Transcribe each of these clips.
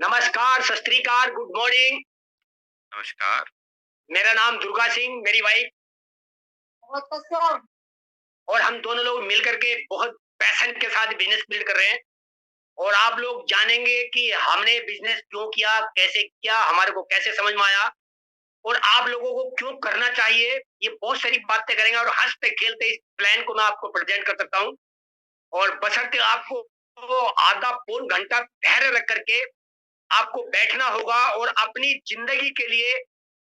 नमस्कार, सत श्री अकाल, गुड मॉर्निंग। नमस्कार। मेरा नाम दुर्गा सिंह, मेरी वाइफ और हम दोनों लोग मिल करके बहुत पैशन के साथ बिज़नेस बिल्ड कर रहे हैं और आप लोग जानेंगे कि हमने बिज़नेस क्यों किया, कैसे किया, हमारे को कैसे समझ में आया और आप लोगों को क्यों करना चाहिए। ये बहुत सारी बातें करेंगे और हँसते-खेलते इस प्लान को मैं आपको प्रेज़ेंट कर सकता हूँ और बशर्ते आपको आधा पौन घंटा धैर्य रख करके आपको बैठना होगा और अपनी ज़िंदगी के लिए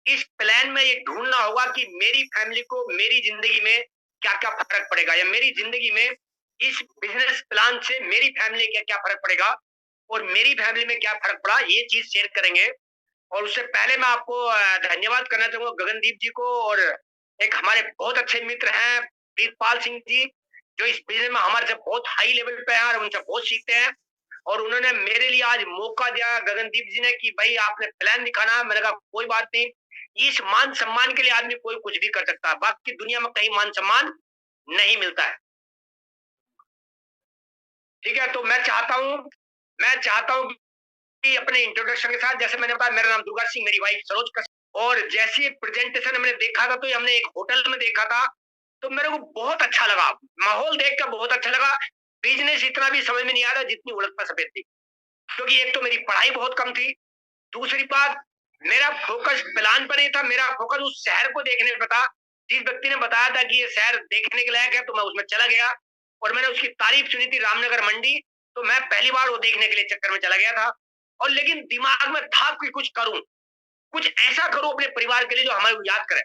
इस प्लान में ये ढूँढना होगा कि मेरी फैमिली को मेरी ज़िंदगी में क्या-क्या फ़र्क पड़ेगा या मेरी ज़िंदगी में इस बिज़नेस प्लान से मेरी फैमिली का क्या फ़र्क पड़ेगा और मेरी फैमिली में क्या फ़र्क पड़ा, ये चीज़ शेयर करेंगे। और उससे पहले मैं आपको धन्यवाद करना चाहूँगा गगनदीप जी को और एक हमारे बहुत अच्छे मित्र हैं प्रीतपाल सिंह जी, जो इस बिज़नेस में हमारे से बहुत हाई लेवल पे हैं और उनसे बहुत सीखते हैं। और उन्होंने मेरे लिए आज मौका दिया गगनदीप जी ने कि भाई आपने प्लान दिखाना। मैंने कहा कोई बात नहीं, इस मान सम्मान के लिए आदमी कोई कुछ भी कर सकता है, बाकी दुनिया में कहीं मान सम्मान नहीं मिलता है। ठीक है, तो मैं चाहता हूँ कि अपने इंट्रोडक्शन के साथ, जैसे मैंने बताया, मेरा नाम दुर्गा सिंह, मेरी वाइफ सरोज कश्यप। और जैसे प्रेजेंटेशन हमने देखा था, तो ये हमने एक होटल में देखा था, तो मेरे को बहुत अच्छा लगा, माहौल देख कर बहुत अच्छा लगा। बिजनेस इतना भी समझ में नहीं आ रहा जितनी उड़द पर सफेद थी, क्योंकि एक तो मेरी पढ़ाई बहुत कम थी, दूसरी बात मेरा फोकस प्लान पर नहीं था, मेरा फोकस उस शहर को देखने पे था। जिस व्यक्ति ने बताया था कि ये शहर देखने के लायक है, तो मैं उसमें चला गया और मैंने उसकी तारीफ सुनी थी, रामनगर मंडी। तो मैं पहली बार वो देखने के लिए चक्कर में चला गया था और लेकिन दिमाग में था कि कुछ करूं, कुछ ऐसा करूं अपने परिवार के लिए जो हमारे को याद करे।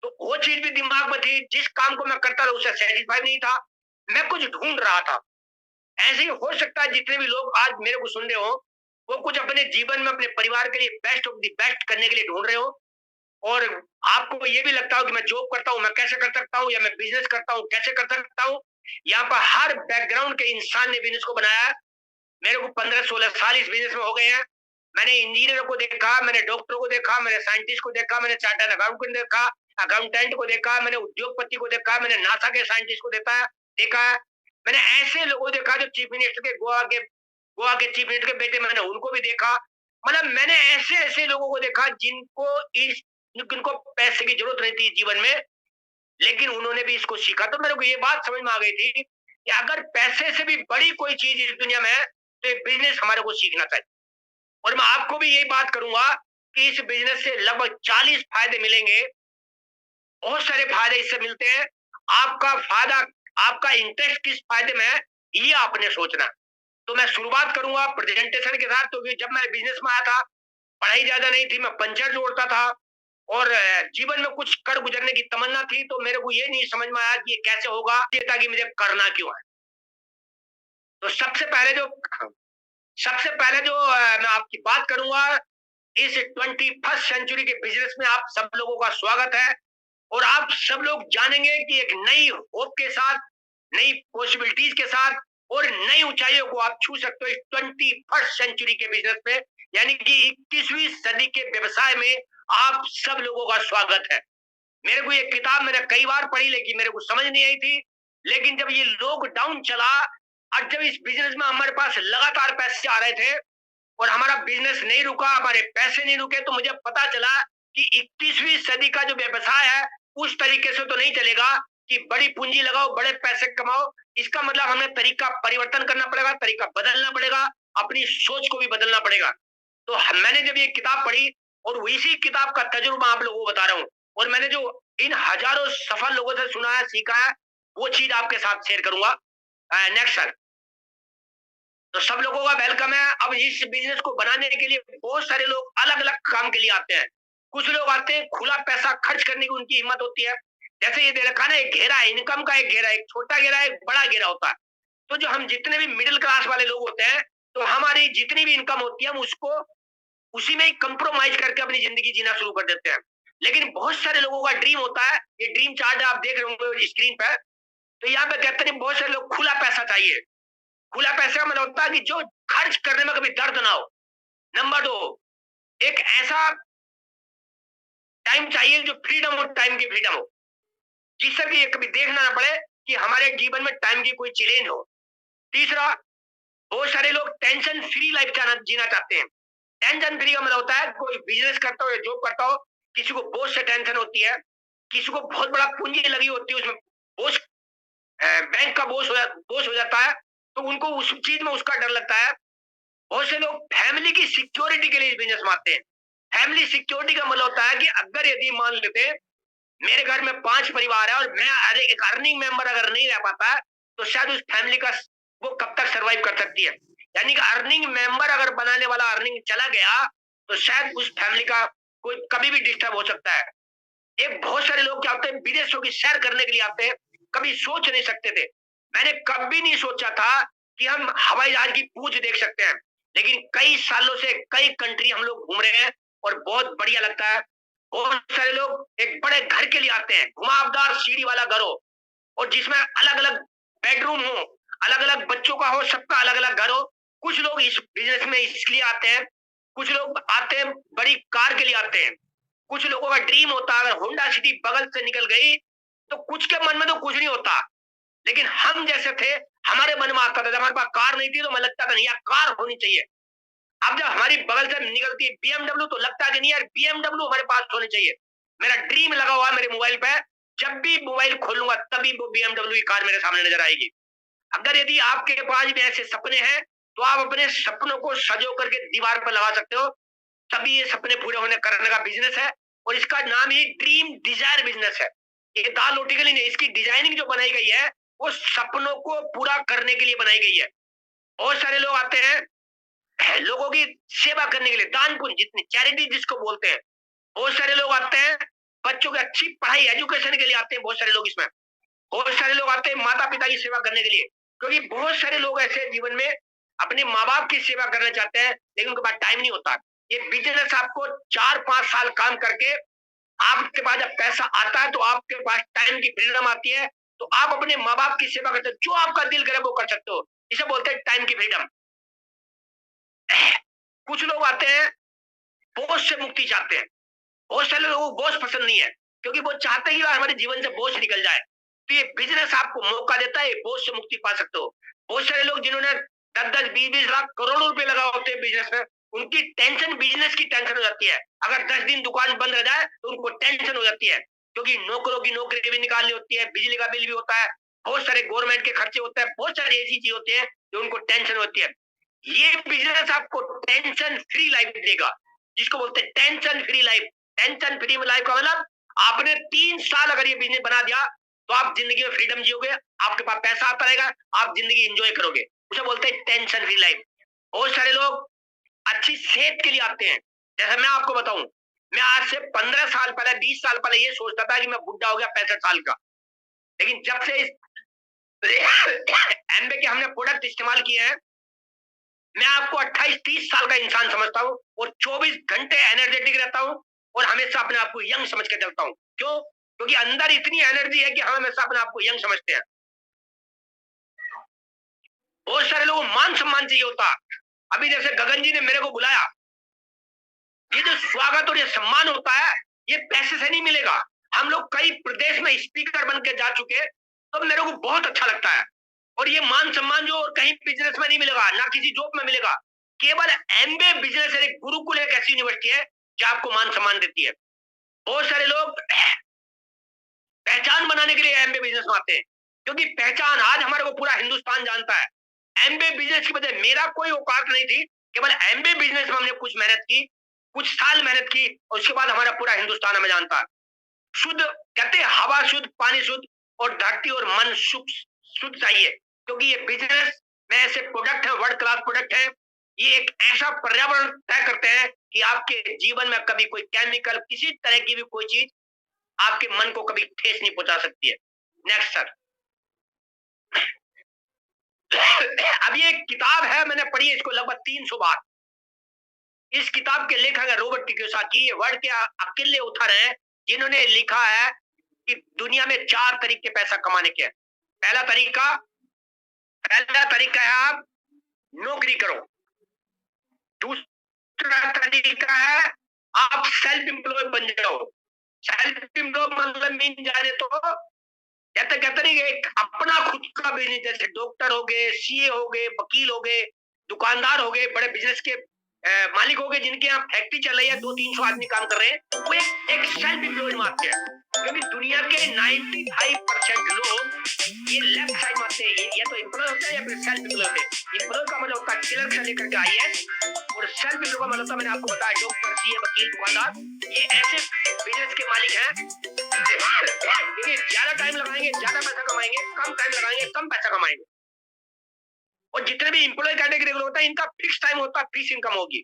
तो वो चीज भी दिमाग में थी, जिस काम को मैं करता था उससे सेटिस्फाई नहीं था, मैं कुछ ढूंढ रहा था। ऐसे ही हो सकता है जितने भी लोग आज मेरे को सुन रहे हो, वो कुछ अपने जीवन में अपने परिवार के लिए बेस्ट ऑफ द बेस्ट करने के लिए ढूंढ रहे हो और आपको ये भी लगता हो कि मैं जॉब करता हूँ, मैं कैसे कर सकता हूँ, या मैं बिजनेस करता हूँ, कैसे कर सकता हूँ। यहाँ पर हर बैकग्राउंड के इंसान ने बिजनेस को बनाया है। मेरे को 15-16 साल इस बिजनेस में हो गए हैं। मैंने इंजीनियर को देखा, मैंने डॉक्टर को देखा, मैंने साइंटिस्ट को देखा, मैंने चार्टर्ड अकाउंटेंट को देखा, अकाउंटेंट को देखा, मैंने उद्योगपति को देखा, मैंने नासा के साइंटिस्ट को देखा है। मैंने ऐसे लोगों को देखा जो चीफ मिनिस्टर के गोवा के चीफ मिनिस्टर के बेटे, मैंने उनको भी देखा। मतलब मैंने ऐसे-ऐसे लोगों को देखा जिनको पैसे की जरूरत नहीं थी जीवन में, लेकिन उन्होंने भी इसको सीखा। तो मेरे को ये बात समझ में आ गई थी कि अगर पैसे से भी बड़ी कोई चीज इस दुनिया में है, तो ये बिजनेस हमारे को सीखना चाहिए। और मैं आपको भी यही बात करूंगा कि इस बिजनेस से लगभग 40 फायदे मिलेंगे। बहुत सारे फायदे इससे मिलते हैं। आपका फायदा, आपका इंटरेस्ट किस फायदे में है, ये आपने सोचना है। तो मैं शुरुआत करूंगा प्रेजेंटेशन के साथ। तो जब मैं बिजनेस में आया था, पढ़ाई ज्यादा नहीं थी, मैं पंचर जोड़ता था और जीवन में कुछ कर गुजरने की तमन्ना थी। तो मेरे को ये नहीं समझ में आया कि ये कैसे होगा, ये था कि मुझे करना क्यों है। तो सबसे पहले जो मैं आपकी बात करूंगा, इस 21st सेंचुरी के बिजनेस में आप सब लोगों का स्वागत है और आप सब लोग जानेंगे कि एक नई होप के साथ, नई पॉसिबिलिटीज के साथ और नई ऊंचाइयों को आप छू सकते हो इस 21st सेंचुरी के बिजनेस में, यानी कि 21वीं सदी के व्यवसाय में आप सब लोगों का स्वागत है। मेरे को ये किताब मैंने कई बार पढ़ी, लेकिन मेरे को समझ नहीं आई थी। लेकिन जब ये लॉकडाउन चला और जब इस बिजनेस में हमारे पास लगातार पैसे आ रहे थे और हमारा बिजनेस नहीं रुका, हमारे पैसे नहीं रुके, तो मुझे पता चला कि 21वीं सदी का जो व्यवसाय है उस तरीके से तो नहीं चलेगा कि बड़ी पूंजी लगाओ, बड़े पैसे कमाओ। इसका मतलब हमें तरीका परिवर्तन करना पड़ेगा, तरीका बदलना पड़ेगा, अपनी सोच को भी बदलना पड़ेगा। तो मैंने जब ये किताब पढ़ी और इसी किताब का तजुर्बा आप लोगों को बता रहा हूँ और मैंने जो इन हजारों सफल लोगों से सुना है, सीखा है, वो चीज आपके साथ शेयर करूंगा। Next sir. तो सब लोगों का वेलकम है। अब इस बिजनेस को बनाने के लिए बहुत सारे लोग अलग अलग काम के लिए आते हैं। कुछ लोग आते हैं खुला पैसा खर्च करने की उनकी हिम्मत होती है। जैसे ये दे रखा ना, एक घेरा है इनकम का, एक घेरा, एक छोटा घेरा, एक बड़ा घेरा होता है। तो जो हम जितने भी मिडिल क्लास वाले लोग होते हैं, तो हमारी जितनी भी इनकम होती है हम उसको उसी में ही कंप्रोमाइज करके अपनी जिंदगी जीना शुरू कर देते हैं। लेकिन बहुत सारे लोगों का ड्रीम होता है, ये ड्रीम चार्ट आप देख रहे होंगे स्क्रीन पर। तो यहाँ पे कहते हैं बहुत सारे लोग खुला पैसा चाहिए। खुला पैसे का मतलब होता है कि जो खर्च करने में कभी दर्द ना हो। नंबर दो, एक ऐसा टाइम चाहिए जो फ्रीडम हो, टाइम की फ्रीडम हो। जिससे कि ये कभी देखना ना पड़े कि हमारे जीवन में टाइम की कोई चैलेंज हो। तीसरा, बहुत सारे लोग टेंशन फ्री लाइफ जीना चाहते हैं। टेंशन फ्री का मतलब होता है कोई बिजनेस करता हो या जॉब करता हो, किसी को बोझ से टेंशन होती है, किसी को बहुत बड़ा पूंजी लगी होती है, उसमें बोझ बैंक का बोझ हो जाता है, तो उनको उस चीज में उसका डर लगता है। बहुत से लोग फैमिली की सिक्योरिटी के लिए बिजनेस में आते हैं। फैमिली सिक्योरिटी का मतलब होता है कि अगर यदि मान लेते मेरे घर में 5 परिवार है और मैं एक अर्निंग मेंबर अगर नहीं रह पाता है, तो शायद उस फैमिली का वो कब तक सर्वाइव कर सकती है। यानी कि अर्निंग मेंबर अगर बनाने वाला अर्निंग चला गया, तो शायद उस फैमिली का कोई कभी भी डिस्टर्ब हो सकता है। एक बहुत सारे लोग क्या होते हैं विदेशों की सैर करने के लिए आते हैं, कभी सोच नहीं सकते थे। मैंने कभी नहीं सोचा था कि हम हवाई जहाज की पूंछ देख सकते हैं, लेकिन कई सालों से कई कंट्री हम लोग घूम रहे हैं और बहुत बढ़िया लगता है। बहुत सारे लोग एक बड़े घर के लिए आते हैं, घुमावदार सीढ़ी वाला घर हो और जिसमें अलग अलग बेडरूम हो, अलग अलग बच्चों का हो, सबका अलग अलग घर हो। कुछ लोग इस बिजनेस में इसलिए आते हैं, कुछ लोग आते हैं बड़ी कार के लिए आते हैं। कुछ लोगों का ड्रीम होता है अगर होंडा सिटी बगल से निकल गई, तो कुछ के मन में तो कुछ नहीं होता, लेकिन हम जैसे थे, हमारे मन में आता था। जब हमारे पास कार नहीं थी तो मैं लगता था नहीं यार कार होनी चाहिए। अब जब हमारी बगल से निकलती है बीएमडब्ल्यू, तो लगता है कि नहीं यार बीएमडब्ल्यू हमारे पास होनी चाहिए। मेरा ड्रीम लगा हुआ है मेरे मोबाइल पे, जब भी मोबाइल खोलूंगा तभी वो बीएमडब्ल्यू की कार मेरे सामने नजर आएगी। अगर यदि आपके पास भी ऐसे सपने हैं, तो आप अपने सपनों को सजो करके दीवार पर लगा सकते हो। तभी ये सपने पूरे होने करने का बिजनेस है, और इसका नाम ही ड्रीम डिजायर बिजनेस है। ये दाल रोटी के लिए नहीं, इसकी डिजाइनिंग जो बनाई गई है वो सपनों को पूरा करने के लिए बनाई गई है। बहुत सारे लोग आते हैं लोगों की सेवा करने के लिए, दान पुण्य जितनी चैरिटी जिसको बोलते हैं। बहुत सारे लोग आते हैं बच्चों की अच्छी पढ़ाई एजुकेशन के लिए आते हैं। बहुत सारे लोग इसमें, बहुत सारे लोग आते हैं माता पिता की सेवा करने के लिए, क्योंकि बहुत सारे लोग ऐसे जीवन में अपने माँ बाप की सेवा करना चाहते हैं, लेकिन उनके पास टाइम नहीं होता। ये बिजनेस आपको 4-5 साल काम करके आपके पास जब पैसा आता है, तो आपके पास टाइम की फ्रीडम आती है, तो आप अपने माँ बाप की सेवा करते हो, जो आपका दिल करे वो कर सकते हो। इसे बोलते हैं टाइम की फ्रीडम। कुछ लोग आते हैं बोझ से मुक्ति चाहते हैं। बहुत सारे लोगों को बोझ पसंद नहीं है, क्योंकि वो चाहते ही हमारे जीवन से बोझ निकल जाए। तो ये बिजनेस आपको मौका देता है, बोझ से मुक्ति पा सकते हो। बहुत सारे लोग जिन्होंने 10-10, 20-20 लाख करोड़ों रुपए लगा होते हैं बिजनेस में, उनकी टेंशन बिजनेस की टेंशन हो जाती है। अगर 10 दिन दुकान बंद रह जाए तो उनको टेंशन हो जाती है, क्योंकि नौकरों की नौकरी भी निकालनी होती है, बिजली का बिल भी होता है, बहुत सारे गवर्नमेंट के खर्चे होते हैं, बहुत सारी ऐसी चीज होती है जो उनको टेंशन होती है। ये बिजनेस आपको टेंशन फ्री लाइफ देगा, जिसको बोलते हैं tension free life. Tension free life का मतलब आपने 3 साल अगर ये बिजनेस बना दिया, तो आप जिंदगी में फ्रीडम जियोगे, आपके पास पैसा आता रहेगा, आप जिंदगी एंजॉय करोगे। उसे बोलते हैं टेंशन फ्री लाइफ। बहुत सारे लोग अच्छी सेहत के लिए आते हैं। जैसे मैं आपको बताऊं, मैं आज से 15 साल पहले, 20 साल पहले ये सोचता था कि मैं बुढ़ा हो गया 65 साल का, लेकिन जब से इस एमबे के हमने प्रोडक्ट इस्तेमाल किए हैं, मैं आपको 28-30 साल का इंसान समझता हूँ और 24 घंटे एनर्जेटिक रहता हूँ और हमेशा अपने आप को यंग समझ के चलता हूँ। क्यों? क्योंकि अंदर इतनी एनर्जी है कि हम हमेशा अपने आप को यंग समझते हैं। बहुत सारे लोगों को मान सम्मान चाहिए होता। अभी जैसे गगन जी ने मेरे को बुलाया, ये जो स्वागत और ये सम्मान होता है, ये पैसे से नहीं मिलेगा। हम लोग कई प्रदेश में स्पीकर बन के जा चुके, तो मेरे को बहुत अच्छा लगता है। और ये मान सम्मान जो और कहीं बिजनेस में नहीं मिलेगा, ना किसी जॉब में मिलेगा। केवल एमबीए बिजनेस एक गुरुकुल एक ऐसी यूनिवर्सिटी है जो आपको मान सम्मान देती है। बहुत सारे लोग पहचान बनाने के लिए एमबीए बिजनेस में आते हैं, क्योंकि पहचान आज हमारे को पूरा हिंदुस्तान जानता है। एमबीए बिजनेस की वजह मेरा कोई औकात नहीं थी, केवल एमबीए बिजनेस में हमने कुछ मेहनत की, कुछ साल मेहनत की, और उसके बाद हमारा पूरा हिंदुस्तान हमें जानता है। शुद्ध कहते हैं हवा शुद्ध, पानी शुद्ध और धरती और मन शुद्ध चाहिए, क्योंकि ये बिजनेस में ऐसे प्रोडक्ट है, वर्ल्ड क्लास प्रोडक्ट है। ये एक ऐसा पर्यावरण तय करते हैं कि आपके जीवन में कभी कोई केमिकल, किसी तरह की भी कोई चीज आपके मन को कभी ठेस नहीं पहुंचा सकती है। Next sir. अब ये एक किताब है, मैंने पढ़ी है इसको लगभग 300 बार। इस किताब के लेखक है रॉबर्ट कियोसाकी। ये वर्ल्ड के अकेले उथर हैं जिन्होंने लिखा है कि दुनिया में 4 तरीके पैसा कमाने के हैं। पहला तरीका है आप नौकरी करो। दूसरा तरीका है आप सेल्फ एम्प्लॉय बन जाओ। सेल्फ एम्प्लॉय मतलब मीन जाने तो कहते कहते नहीं कि एक अपना खुद का बिजनेस, जैसे डॉक्टर हो गए, सीए हो गए, वकील हो गए, दुकानदार हो गए, बड़े बिजनेस के मालिक हो गए, जिनके यहाँ फैक्ट्री चल रही है, 200-300 आदमी काम कर रहे हैं, वो एक सेल्फ एम्प्लॉयड मानते हैं। क्योंकि दुनिया के 95% लोग ये लेफ्ट साइड मानते हैं, या तो एम्प्लॉय होते हैं या फिर सेल्फ एम्प्लॉय होते हैं। एम्प्लॉय का मतलब होता है क्लर्क से लेकर के आईएएस, और सेल्फ एम्प्लॉय का मतलब मैंने आपको बताया डॉक्टर, सीए, वकील, दुकानदार, ये ऐसे बिजनेस के मालिक हैं। देखिए, ज्यादा टाइम लगाएंगे ज्यादा पैसा कमाएंगे, कम टाइम लगाएंगे कम पैसा कमाएंगे। और जितने भी एम्प्लॉय कैटेगरी के होता है, इनका फिक्स टाइम होता है, फिक्स इनकम होगी।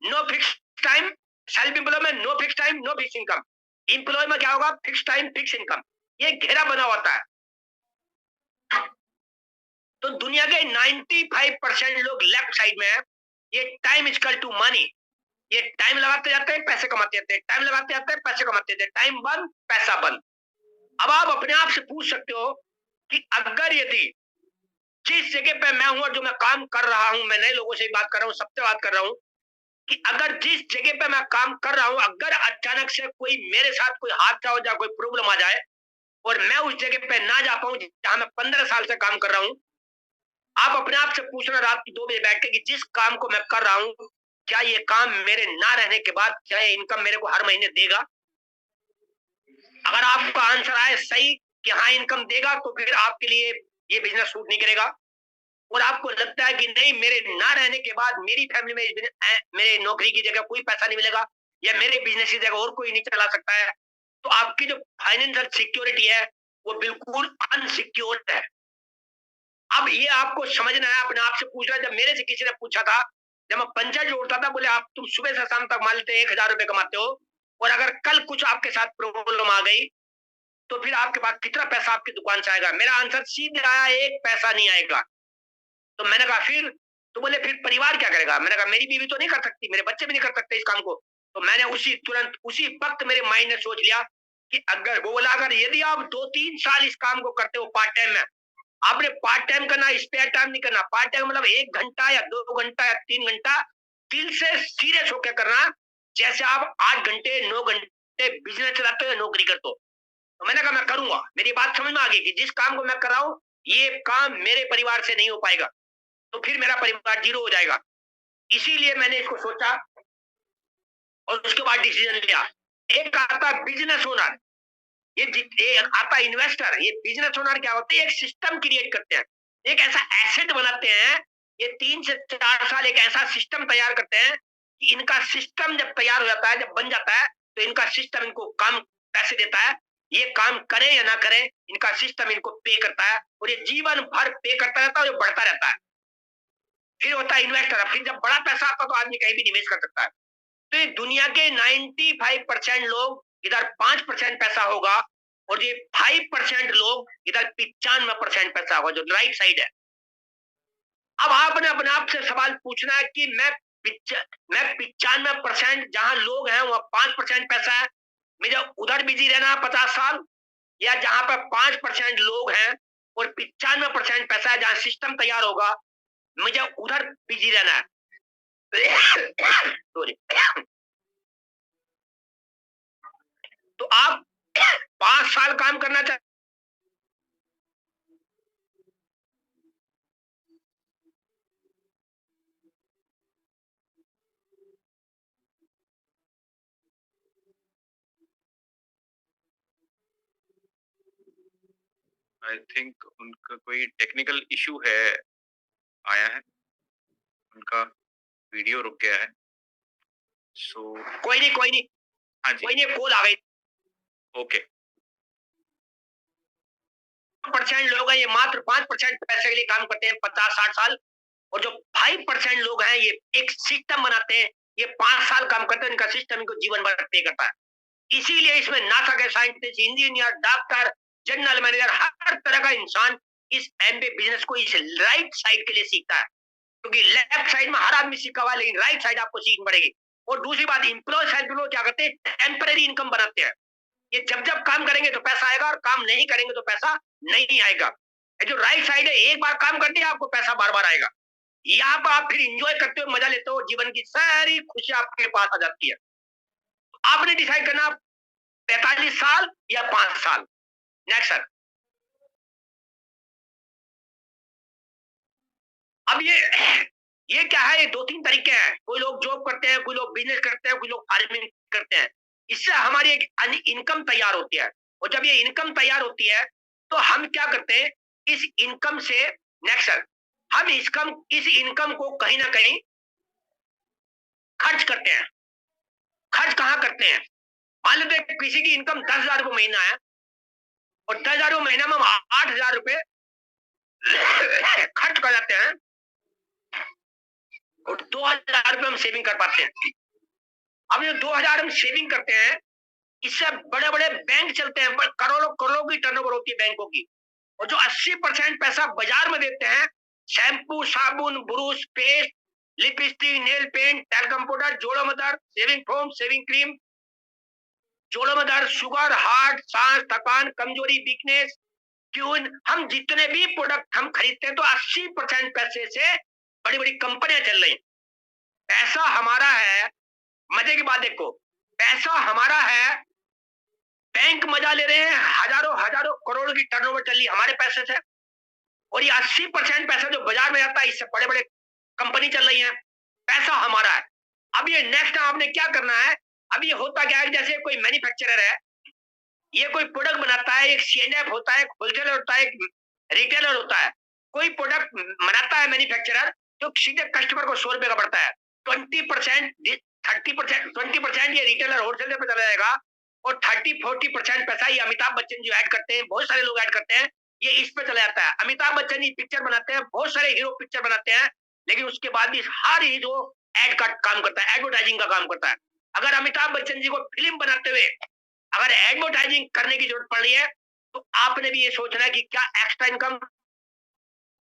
No fix time, self employ में no fix time no fix income. Employ में क्या होगा, फिक्स टाइम फिक्स इनकम, ये घेरा बना होता है। तो दुनिया के 95% लोग लेफ्ट साइड में है। ये टाइम इक्वल टू मनी, ये टाइम लगाते जाते हैं पैसे कमाते जाते हैं, टाइम लगाते जाते हैं पैसे कमाते जाते हैं, टाइम बंद पैसा बंद। अब आप अपने आप से पूछ सकते हो कि अगर यदि जिस जगह पे मैं हूं और जो मैं काम कर रहा हूं, मैं नए लोगों से बात कर रहा हूं, सबसे बात कर रहा हूं, कि अगर जिस जगह पे मैं काम कर रहा हूं, अगर अचानक से कोई मेरे साथ कोई हादसा हो जाए, कोई प्रॉब्लम आ जाए और मैं उस जगह पे ना जा पाऊं जहां मैं 15 साल से काम कर रहा हूं, आप अपने आप से पूछना रात की 2 बजे बैठ के कि जिस काम को मैं कर रहा हूं, क्या ये काम मेरे ना रहने के बाद क्या ये इनकम मेरे को हर महीने देगा? अगर आपका आंसर आए सही कि हाँ इनकम देगा, तो फिर आपके लिए ये बिजनेस सूट नहीं करेगा। और आपको लगता है कि नहीं, मेरे ना रहने के बाद मेरी फैमिली में मेरे नौकरी की जगह कोई पैसा नहीं मिलेगा, या मेरे बिजनेस की जगह और कोई नहीं चला सकता है, तो आपकी जो फाइनेंशियल सिक्योरिटी है वो बिल्कुल अनसिक्योर्ड है। अब ये आपको समझना है, अपने आप से पूछना। जब मेरे से किसी ने पूछा था, जब मैं पंचायत जोड़ता था, बोले आप तुम सुबह से शाम तक मान लेते 1,000 रुपए कमाते हो, और अगर कल कुछ आपके साथ प्रॉब्लम आ गई, तो फिर आपके पास कितना पैसा आपकी दुकान से आएगा? मेरा आंसर सीधे आया, एक पैसा नहीं आएगा। तो मैंने कहा फिर? तो बोले फिर परिवार क्या करेगा? मैंने कहा मेरी बीवी तो नहीं कर सकती, मेरे बच्चे भी नहीं कर सकते इस काम को। तो मैंने तुरंत उसी वक्त मेरे माइंड ने सोच लिया कि अगर वो बोला, अगर यदि आप 2-3 साल इस काम को करते हो पार्ट टाइम में, आपने पार्ट टाइम करना, स्पेयर टाइम नहीं करना। पार्ट टाइम मतलब 1 घंटा या 2 घंटा या 3 घंटा दिल से सीरियस होकर करना, जैसे आप 8 घंटे 9 घंटे बिजनेस चलाते हो, नौकरी करते हो। तो मैंने कहा मैं करूंगा। मेरी बात समझ में आ गई कि जिस काम को मैं कर रहा हूं, ये काम मेरे परिवार से नहीं हो पाएगा, तो फिर मेरा परिवार जीरो हो जाएगा। इसीलिए मैंने इसको सोचा और उसके बाद डिसीजन लिया। एक आता बिजनेस ओनर, ये आता इन्वेस्टर। ये बिजनेस ओनर क्या होते हैं, एक सिस्टम क्रिएट करते हैं, एक ऐसा एसेट बनाते हैं। ये 3 से 4 साल एक ऐसा सिस्टम तैयार करते हैं कि इनका सिस्टम जब तैयार हो जाता है, जब बन जाता है, तो इनका सिस्टम इनको काम पैसे देता है। ये काम करे या ना करे, इनका सिस्टम इनको पे करता है, और ये जीवन भर पे करता रहता है और ये बढ़ता रहता है। फिर होता है इन्वेस्टर। फिर जब बड़ा पैसा आता है तो आदमी कहीं भी निवेश कर सकता है। तो ये दुनिया के 95% लोग, इधर 5% पैसा होगा, और ये 5% लोग इधर 95% पैसा होगा, जो राइट साइड है। अब आपने अपने आप से सवाल पूछना है कि मैं 95% जहां लोग हैं वहां 5% पैसा है, मुझे उधर बिजी रहना है 50 साल, या जहां पर 5% लोग हैं और 95% पैसा है, जहां सिस्टम तैयार होगा, मुझे उधर बिजी रहना है। सॉरी। तो आप 5 साल काम करना चाहते आई थिंक उनका कोई टेक्निकल इशू है, आया है, उनका वीडियो रुक गया है। सो कोई नहीं, कोई नहीं, हाँ जी, कोई नहीं, कॉल आ गई। ओके। परसेंट लोग हैं, ये मात्र 5% पैसे के लिए काम करते हैं 50-60 साल, और जो 5% लोग हैं, ये एक सिस्टम बनाते हैं, ये 5 साल काम करते हैं, इनका सिस्टम इनको जीवन भर पे करता है। इसीलिए इसमें नासा के scientist, engineer, doctor, general manager, हर तरह का इंसान इस एमबीए बिजनेस को इस राइट साइड के लिए सीखता है। क्योंकि लेफ्ट साइड में हर आदमी सीखा हुआ है, लेकिन राइट साइड आपको सीखनी पड़ेगी। और दूसरी बात, एम्प्लॉय साइड के लोग क्या करते हैं, टेम्पररी इनकम बनाते हैं। ये जब जब काम करेंगे तो पैसा आएगा, और काम नहीं करेंगे तो पैसा नहीं आएगा। ये जो राइट साइड है, एक बार काम कर दिया आपको पैसा बार बार आएगा। यहाँ पर आप फिर इंजॉय करते हो, मजा लेते हो, जीवन की सारी खुशी आपके पास आ जाती है। आपने डिसाइड करना 45 साल या 5 साल। Next sir. अब ये क्या है, ये 2-3 तरीके हैं। कोई लोग जॉब करते हैं, कोई लोग बिज़नेस करते हैं, कोई लोग फार्मिंग करते हैं। इससे हमारी एक इनकम तैयार होती है, और जब ये इनकम तैयार होती है, तो हम क्या करते हैं, इस इनकम से नेक्स्ट हम इस इनकम को कहीं न कहीं खर्च करते हैं। खर्च कहाँ करते हैं? मान लेते हैं किसी की इनकम 10,000 रुपए महीना है, और 10,000 रुपए महीना में हम 8,000 रुपए खर्च कर जाते हैं, और 2,000 रुपए हम सेविंग कर पाते हैं। अब ये 2,000 हम सेविंग करते हैं, इससे बड़े-बड़े बैंक चलते हैं, करोड़ों करोड़ों की टर्नओवर होती है बैंकों की। और जो 80% पैसा बाजार में देते हैं, शैम्पू, साबुन, brush, paste, lipstick, nail paint, talcum powder, जोड़ों में दर्द, शेविंग फोम, शेविंग क्रीम, जोड़ों में दर्द, शुगर, हार्ट, सांस, थकान, कमजोरी, वीकनेस, ट्यून, हम जितने भी प्रोडक्ट हम खरीदते हैं, तो 80% पैसे से बड़ी-बड़ी कंपनियां चल रही हैं। पैसा हमारा है, मजे की बात देखो, पैसा हमारा है, बैंक मजा ले रहे हैं, हजारों हजारों करोड़ की टर्नओवर चल रही है हमारे पैसे से, और ये 80% पैसा जो बाजार में जाता है, इससे बड़े बड़े कंपनी चल रही है, पैसा हमारा है। अब ये नेक्स्ट आपने क्या करना है, अब ये होता क्या है, जैसे कोई मैन्युफैक्चरर है, ये कोई प्रोडक्ट बनाता है, एक सीएनएफ होता है, एक होलसेलर होता है, एक रिटेलर होता है। कोई प्रोडक्ट बनाता है मैन्युफैक्चरर, तो सीधे कस्टमर को 100 रुपए का पड़ता है। 20%, 30%, 20% ये रिटेलर होलसेलर पे चला जाएगा, और 30-40% पैसा ये अमिताभ बच्चन जी ऐड करते हैं, बहुत सारे लोग ऐड करते हैं, ये इस पे चला जाता है। अमिताभ बच्चन जी पिक्चर बनाते हैं, बहुत सारे हीरो पिक्चर बनाते हैं, लेकिन उसके बाद भी हर हीरो ऐड का काम करता है, एडवर्टाइजिंग का काम करता है। अगर अमिताभ बच्चन जी को फिल्म बनाते हुए अगर एडवर्टाइजिंग करने की जरूरत पड़ रही है, तो आपने भी ये सोचना है कि क्या एक्स्ट्रा इनकम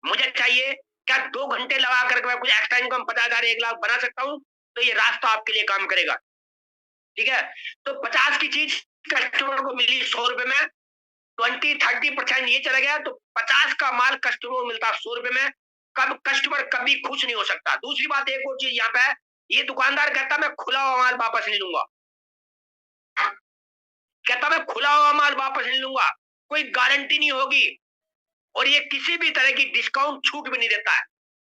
मुझे चाहिए, क्या 2 घंटे लगा कर मैं कुछ एक्स्ट्रा इनकम 50,000 1 लाख बना सकता हूँ, तो ये रास्ता आपके लिए काम करेगा। ठीक है, तो 50 की चीज कस्टमर को मिली 100 रुपए में, 20-30% ये चला गया, तो 50 का माल कस्टमर को मिलता 100 रुपए में। कब कस्टमर कभी खुश नहीं हो सकता। दूसरी बात एक और चीज यहाँ पे है, ये दुकानदार कहता मैं खुला हुआ माल वापस नहीं लूंगा, कहता मैं खुला हुआ माल वापस नहीं लूंगा, कोई गारंटी नहीं होगी, और ये किसी भी तरह की डिस्काउंट छूट भी नहीं देता है।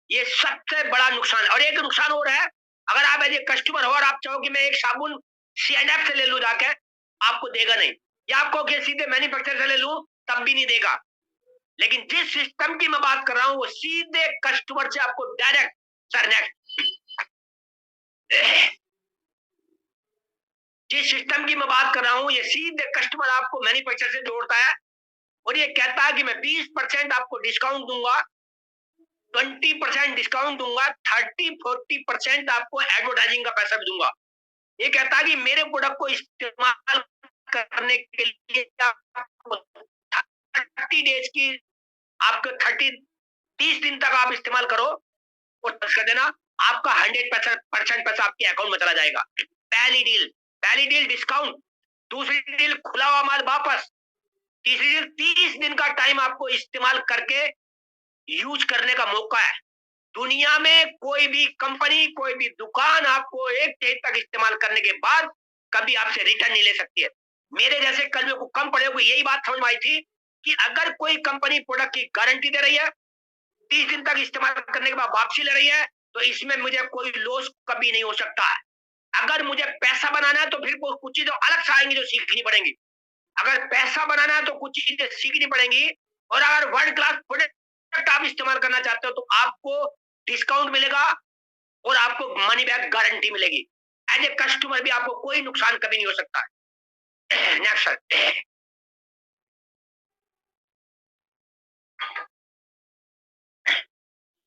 ये सबसे बड़ा नुकसान है। और एक नुकसान और है, अगर आप एज ए कस्टमर हो और आप चाहो कि मैं एक साबुन सीएनएफ से ले लूं जाके, आपको देगा नहीं, या आपको कि सीधे मैन्युफैक्चरर से ले लूं, तब भी नहीं देगा। लेकिन जिस सिस्टम की मैं बात कर रहा हूं, वो सीधे कस्टमर से आपको डायरेक्ट, सर नेक्स्ट, जिस सिस्टम की मैं बात कर रहा हूं, ये सीधे कस्टमर आपको मैन्युफैक्चरर से जोड़ता है, और ये कहता है कि मैं 20% आपको डिस्काउंट दूंगा, 20% डिस्काउंट दूंगा, 30-40% आपको एडवर्टाइजिंग का पैसा भी दूंगा। ये कहता है कि मेरे प्रोडक्ट को इस्तेमाल करने के लिए आपको 30 डेज की, आपको 30 दिन तक आप इस्तेमाल करो और कर देना, आपका 100% पैसा आपके अकाउंट में चला जाएगा। पहली डील डिस्काउंट, दूसरी डील खुला हुआ माल वापस, तीसरी डील 30 दिन का टाइम आपको इस्तेमाल करके यूज करने का मौका है। दुनिया में कोई भी कंपनी, कोई भी दुकान आपको एक डेट तक इस्तेमाल करने के बाद कभी आपसे रिटर्न नहीं ले सकती है। मेरे जैसे कल को कम पड़े को यही बात समझ में आई थी कि अगर कोई कंपनी प्रोडक्ट की गारंटी दे रही है, 30 दिन तक इस्तेमाल करने के बाद वापसी ले रही है, तो इसमें मुझे कोई लॉस कभी नहीं हो सकता है। अगर मुझे पैसा बनाना है, तो फिर कुछ चीजें अलग से आएंगी जो सीखनी पड़ेंगी। अगर पैसा बनाना है, तो कुछ चीजें सीखनी पड़ेंगी, और अगर वर्ल्ड क्लास प्रोडक्ट आप इस्तेमाल करना चाहते हो, तो आपको डिस्काउंट मिलेगा, और आपको मनी बैक गारंटी मिलेगी। एज ए कस्टमर भी आपको कोई नुकसान कभी नहीं हो सकता। Next sir.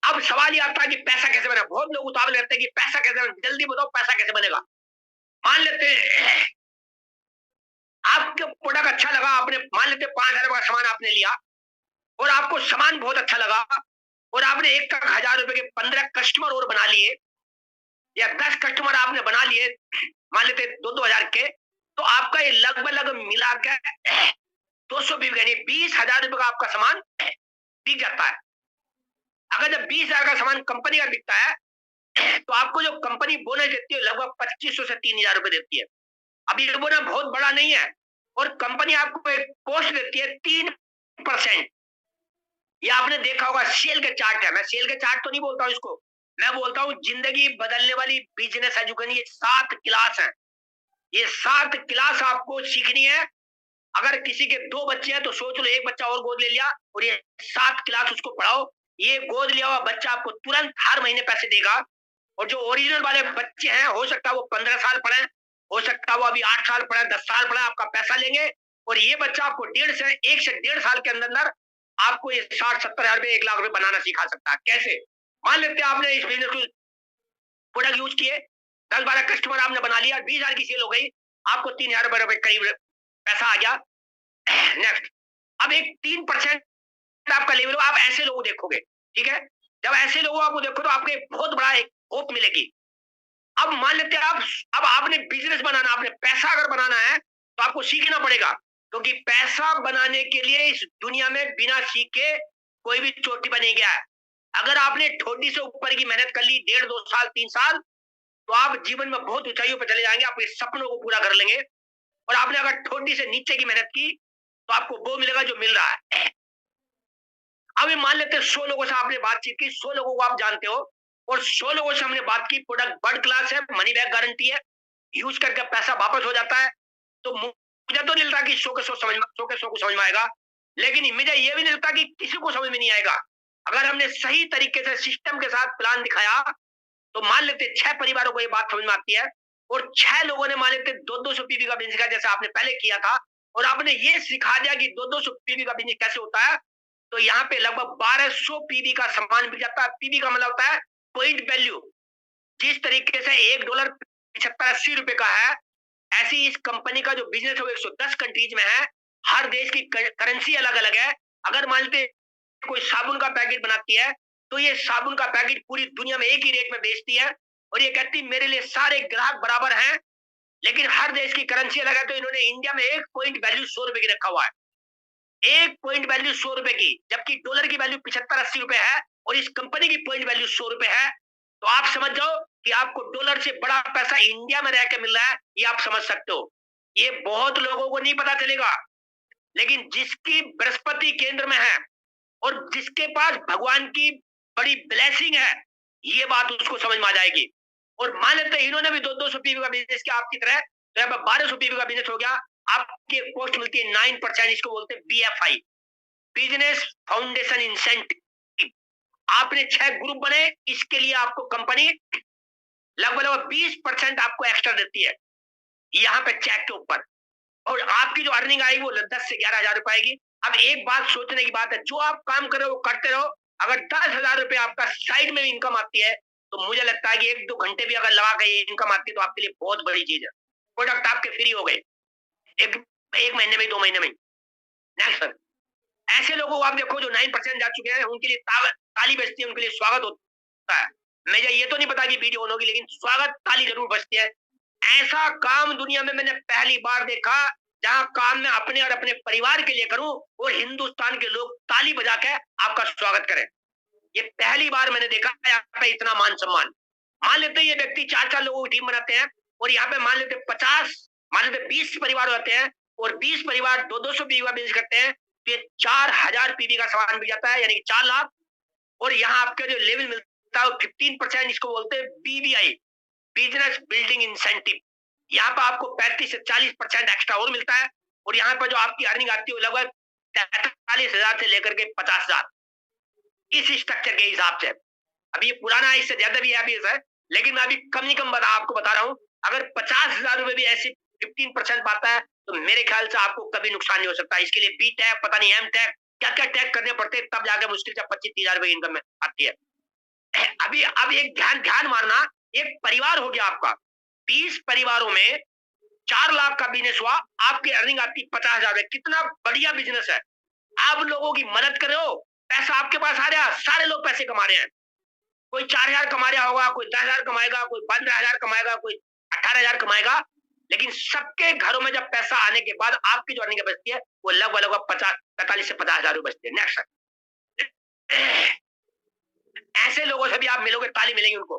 अब सवाल ये आता है कि पैसा कैसे बना। बहुत लोग उतावले रहते हैं कि पैसा कैसे बने, जल्दी बताओ पैसा कैसे बनेगा। मान लेते हैं आपको प्रोडक्ट अच्छा लगा, आपने मान लेते 5,000 का सामान आपने लिया, और आपको सामान बहुत अच्छा लगा, और आपने 1,000 रुपए के 15 कस्टमर और बना लिए, या 10 कस्टमर आपने बना लिए, मान लेते 2-2 हजार के, तो आपका ये लगभग मिला के 220 यानी 20,000 रुपए का आपका सामान बिक जाता है। अगर जब 20,000 का सामान कंपनी का बिकता है, तो आपको जो कंपनी बोनस देती है लगभग 2,500 से 3,000 रुपए देती है। अब ये बोनस बहुत बड़ा नहीं है, और कंपनी आपको एक पोस्ट देती है 3%, ये आपने देखा होगा, सेल के चार्ट है। मैं सेल के चार्ट तो नहीं बोलता हूँ इसको, मैं बोलता हूँ जिंदगी बदलने वाली बिजनेस एजुकेशन। ये 7 क्लास है, ये 7 क्लास आपको सीखनी है। अगर किसी के 2 बच्चे हैं तो सोच लो, एक बच्चा और गोद ले लिया और ये 7 क्लास उसको पढ़ाओ। ये गोद लिया हुआ बच्चा आपको तुरंत हर महीने पैसे देगा। और जो ओरिजिनल वाले बच्चे हैं, हो सकता है वो 15 साल पढ़े, हो सकता है वो अभी 8 साल पढ़े, 10 साल पढ़े, आपका पैसा लेंगे। और ये बच्चा आपको 1 से 1.5 साल के अंदर आपको ये 60-70 हजार रुपए, 1 लाख रुपए बनाना सिखा सकता है। कैसे? मान लेते हैं आपने इस बिजनेस को प्रोडक्ट यूज किए, 10-12 कस्टमर आपने बना लिया, 20 हजार की सेल हो गई, आपको 3 हजार रुपए करीब पैसा आ गया। नेक्स्ट, अब एक 3% आपका लेवल हो, आप ऐसे लोगों देखोगे, ठीक है? जब ऐसे लोगों को देखो तो आपको एक बहुत बड़ा एक होप मिलेगी। अब मान लेते हैं आप, अब आपने बिजनेस बनाना, आपने पैसा अगर बनाना है तो आपको सीखना पड़ेगा, क्योंकि पैसा बनाने के लिए इस दुनिया में बिना सीखे कोई भी चोटी पर नहीं गया है। अगर आपने ठोडी से ऊपर की मेहनत कर ली 1.5-2 साल 3 साल, तो आप जीवन में बहुत ऊंचाइयों पर चले जाएंगे, आपके सपनों को पूरा कर लेंगे। और आपने अगर ठोडी से नीचे की मेहनत की तो आपको वो मिलेगा जो मिल रहा है। अब ये मान लेते हैं 100 लोगों से आपने बातचीत की, 100 लोगों को आप जानते हो, और 100 लोगों से हमने बात की, प्रोडक्ट वर्ल्ड क्लास है, मनी बैक गारंटी है, यूज करके पैसा वापस हो जाता है। तो मुझे तो नहीं लगता कि 100 के 100 समझ 100 के 100 को समझ में आएगा, लेकिन मुझे ये भी नहीं लगता कि किसी को समझ में नहीं आएगा। अगर हमने सही तरीके से सिस्टम के साथ प्लान दिखाया तो मान लेते 6 परिवारों को ये बात समझ में आती है, और 6 लोगों ने मान लेते 200 पीवी का बिजनेस, जैसे आपने पहले किया था, और आपने ये सिखा दिया कि 200 पीवी का बिजनेस कैसे होता है। तो यहाँ पे लगभग 1200 पीवी का सामान मिल जाता है। पीवी का मतलब होता है पॉइंट वैल्यू। जिस तरीके से $1 75-80 रुपए का है, ऐसी इस कंपनी का जो बिजनेस है वो 110 कंट्रीज में है। हर देश की करेंसी अलग अलग है। अगर मान लेते कोई साबुन का पैकेट बनाती है, तो ये साबुन का पैकेट पूरी दुनिया में एक ही रेट में बेचती है, और ये कहती है मेरे लिए सारे ग्राहक बराबर हैं, लेकिन हर देश की करेंसी अलग है। तो इन्होंने इंडिया में एक पॉइंट वैल्यू 100 रुपए की रखा हुआ है, एक पॉइंट वैल्यू 100 रुपए की, जबकि डॉलर की वैल्यू 75-80 रुपए है, और इस कंपनी की पॉइंट वैल्यू 100 रुपए है। तो आप समझ जाओ कि आपको डॉलर से बड़ा पैसा इंडिया में रह के मिल रहा है, ये आप समझ सकते हो। ये बहुत लोगों को नहीं पता चलेगा, लेकिन जिसकी बृहस्पति केंद्र में है और जिसके पास भगवान की बड़ी ब्लेसिंग है, ये बात उसको समझ में आ जाएगी। और मान लेते हैं इन्होंने भी 200 पीवी का बिजनेस किया आपकी तरह, तो यहाँ पर 1200 पीवी का बिजनेस हो गया। आपकी एक पोस्ट मिलती है 9%, इसको बोलते हैं BFI, बिजनेस फाउंडेशन इंसेंटिव। आपने 6 ग्रुप बने, इसके लिए आपको कंपनी लगभग 20% आपको एक्स्ट्रा देती है यहाँ पे चेक के ऊपर, और आपकी जो अर्निंग आएगी वो 10 से 11 हजार रुपए आएगी। अब एक बात सोचने की बात है, जो आप काम कर रहे हो वो करते रहो। अगर 10,000 रुपए आपका साइड में इनकम आती है, तो मुझे लगता है कि 1-2 घंटे भी अगर लगा के इनकम आती है तो आपके लिए बहुत बड़ी चीज है। प्रोडक्ट आपके फ्री हो गए एक एक महीने में, 2 महीने में। नेक्स्ट सर, ऐसे लोगों को आप देखो जो 9% जा चुके हैं, उनके लिए ताली बजती है, उनके लिए स्वागत होता है। मुझे ये तो नहीं पता कि वीडियो ऑन होगी, लेकिन स्वागत ताली जरूर बजती है। ऐसा काम दुनिया में मैंने पहली बार देखा, जहां काम मैं अपने और अपने परिवार के लिए करूं और हिंदुस्तान के लोग ताली बजा के आपका स्वागत करें। ये पहली बार मैंने देखा यहाँ पे इतना मान सम्मान। मान लेते ये व्यक्ति 4-4 लोगों की टीम बनाते हैं, और यहाँ पे मान लेते 50, मान लेते 20 परिवार होते हैं, और 20 परिवार 200 पीवी का बिजनेस करते हैं, तो ये 4000 पीवी का सामान मिल जाता है, यानी कि 4 लाख। और यहाँ आपका जो लेवल मिलता है 15%, इसको बोलते हैं BBI, बिजनेस बिल्डिंग इंसेंटिव। यहाँ पर आपको 35 से 40% एक्स्ट्रा और मिलता है, और यहाँ पर जो आपकी अर्निंग आती है लगभग 43,000 से लेकर के 50,000, इस स्ट्रक्चर के हिसाब से। अभी ये पुराना है, इससे ज्यादा भी है, लेकिन मैं अभी कम नहीं कम आपको बता रहा हूँ। अगर 50,000 रुपए भी ऐसे 15% पाता है, तो मेरे ख्याल से आपको कभी नुकसान नहीं हो सकता। इसके लिए बी टैग, पता नहीं M टैग, क्या क्या टैग करने पड़ते हैं, तब जाकर मुश्किल से 25-30 हजार रुपए इनकम में आती है। अभी अब एक ध्यान मारना, एक परिवार हो गया आपका, 20 परिवारों में 4 लाख का बिजनेस हुआ, आपकी अर्निंग आती 50,000 रुपए। कितना बढ़िया बिजनेस है। आप लोगों की मदद कर रहे हो, पैसा आपके पास आ रहा है, सारे लोग पैसे कमा रहे हैं। कोई 4,000 कमा रहा होगा, कोई 10,000 कमाएगा, कोई 15,000 कमाएगा, कोई 18,000 कमाएगा, लेकिन सबके घरों में जब पैसा आने के बाद आपकी जो अर्निंग बचती है वो लगभग 45 से 50,000 रुपए बचती है। नेक्स्ट, ऐसे लोगों से भी आप मिलोगे, ताली मिलेगी उनको।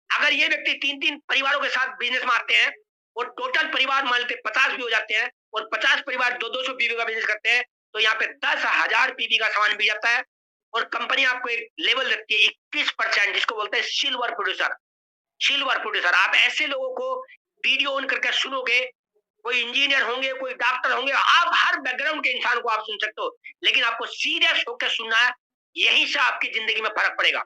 अगर ये व्यक्ति 3-3 परिवारों के साथ बिजनेस में आते हैं, और टोटल परिवार मान लेते 50 भी हो जाते हैं, और 50 परिवार 200 पीवी का बिजनेस करते हैं, तो यहाँ पे 10,000 पीवी का सामान भी जाता है। और कंपनी आपको एक लेवल देती है 21%, जिसको बोलते हैं सिल्वर प्रोड्यूसर। सिल्वर प्रोड्यूसर, आप ऐसे लोगों को वीडियो ऑन करके सुनोगे, कोई इंजीनियर होंगे, कोई डॉक्टर होंगे, आप हर बैकग्राउंड के इंसान को आप सुन सकते हो, लेकिन आपको सीरियस होकर सुनना है। यहीं से आपकी जिंदगी में फर्क पड़ेगा।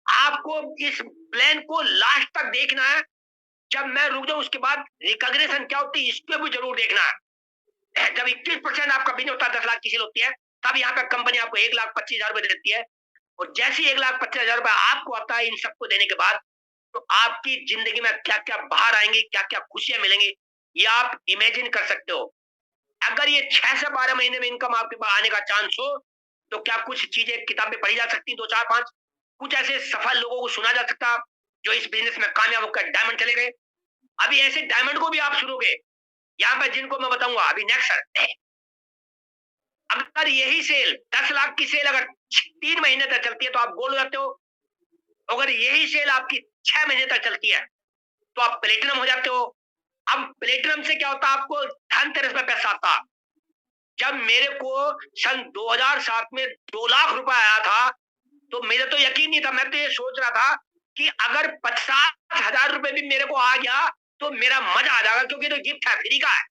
आपको इस प्लान को लास्ट तक देखना है। जब मैं रुक जाऊं उसके बाद रिकॉग्निशन क्या होती है इसको भी जरूर देखना है। जब 21% आपका बिजनेस होता है, 10 लाख की सेल होती है, तब यहाँ पे कंपनी आपको 1,25,000 रुपए देती है। और जैसे ही 1,25,000 रुपए आपको आता है इन सबको देने के बाद, तो आपकी जिंदगी में क्या क्या बाहर आएंगे, क्या क्या खुशियां मिलेंगी, ये आप इमेजिन कर सकते हो। अगर ये 6 से 12 महीने में इनकम आपके पास आने का चांस हो, तो क्या कुछ चीजें किताबें पढ़ी जा सकती, 2 4 5 कुछ ऐसे सफल लोगों को सुना जा सकता जो इस बिजनेस में कामयाब होकर डायमंड चले गए। अभी ऐसे डायमंड को भी आप सुनोगे यहाँ पे, जिनको मैं बताऊंगा अभी नेक्स्ट। अगर यही सेल 10 लाख की सेल अगर 3 महीने तक चलती है तो आप गोल्ड हो जाते हो। अगर यही सेल आपकी 6 महीने तक चलती है तो आप प्लेटिनम हो जाते हो। अब प्लेटिनम से क्या होता है, आपको धनतेरस में पैसा आता। जब मेरे को सन 2007 में 2 लाख रुपए आया था, तो मेरे तो यकीन नहीं था। मैं तो ये सोच रहा था कि अगर 50,000 रुपए भी मेरे को आ गया तो मेरा मजा आ जाएगा, क्योंकि तो गिफ्ट है, फ्री का है।